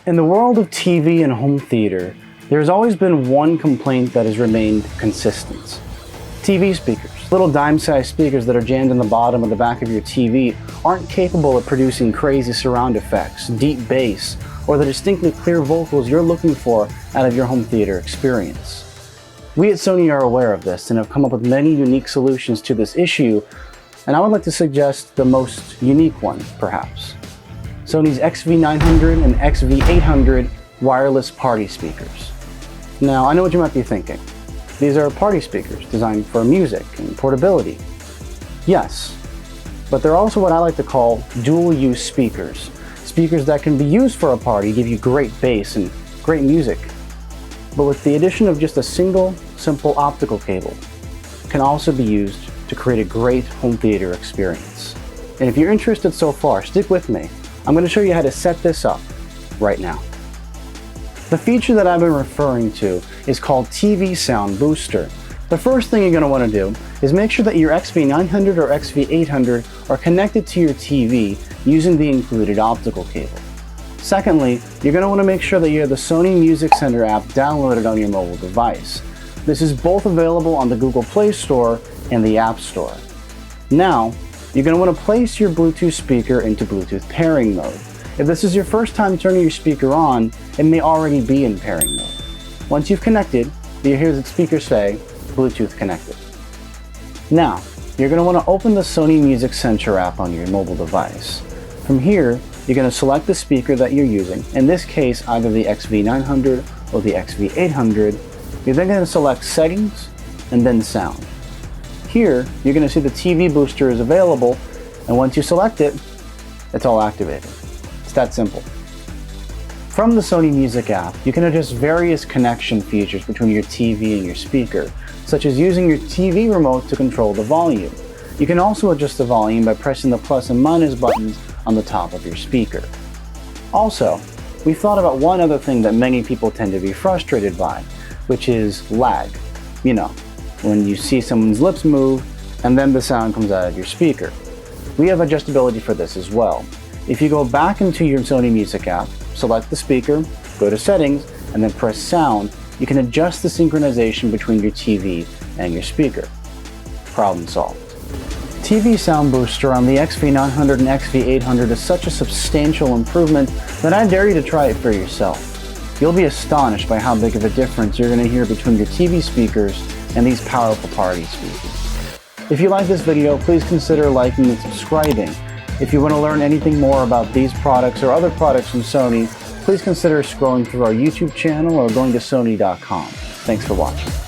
In the world of TV and home theater, there's always been one complaint that has remained consistent. TV speakers. Little dime-sized speakers that are jammed in the bottom of the back of your TV aren't capable of producing crazy surround effects, deep bass, or the distinctly clear vocals you're looking for out of your home theater experience. We at Sony are aware of this and have come up with many unique solutions to this issue, and I would like to suggest the most unique one, perhaps. Sony's XV900 and XV800 wireless party speakers. Now, I know what you might be thinking. These are party speakers designed for music and portability. Yes, but they're also what I like to call dual-use speakers. Speakers that can be used for a party, give you great bass and great music, but with the addition of just a single, simple optical cable, can also be used to create a great home theater experience. And if you're interested so far, stick with me. I'm going to show you how to set this up right now. The feature that I've been referring to is called TV Sound Booster. The first thing you're going to want to do is make sure that your XV900 or XV800 are connected to your TV using the included optical cable. Secondly, you're going to want to make sure that you have the Sony Music Center app downloaded on your mobile device. This is both available on the Google Play Store and the App Store. Now, you're going to want to place your Bluetooth speaker into Bluetooth pairing mode. If this is your first time turning your speaker on, it may already be in pairing mode. Once you've connected, you'll hear the speaker say, Bluetooth connected. Now, you're going to want to open the Sony Music Center app on your mobile device. From here, you're going to select the speaker that you're using, in this case either the XV900 or the XV800. You're then going to select Settings and then Sound. Here, you're going to see the TV booster is available, and once you select it, it's all activated. It's that simple. From the Sony Music app, you can adjust various connection features between your TV and your speaker, such as using your TV remote to control the volume. You can also adjust the volume by pressing the plus and minus buttons on the top of your speaker. Also, we thought about one other thing that many people tend to be frustrated by, which is lag. You know, when you see someone's lips move and then the sound comes out of your speaker. We have adjustability for this as well. If you go back into your Sony Music app, select the speaker, go to Settings, and then press Sound, you can adjust the synchronization between your TV and your speaker. Problem solved. TV Sound Booster on the XV900 and XV800 is such a substantial improvement that I dare you to try it for yourself. You'll be astonished by how big of a difference you're going to hear between your TV speakers and these powerful party speakers. If you like this video, please consider liking and subscribing. If you want to learn anything more about these products or other products from Sony, please consider scrolling through our YouTube channel or going to Sony.com. Thanks for watching.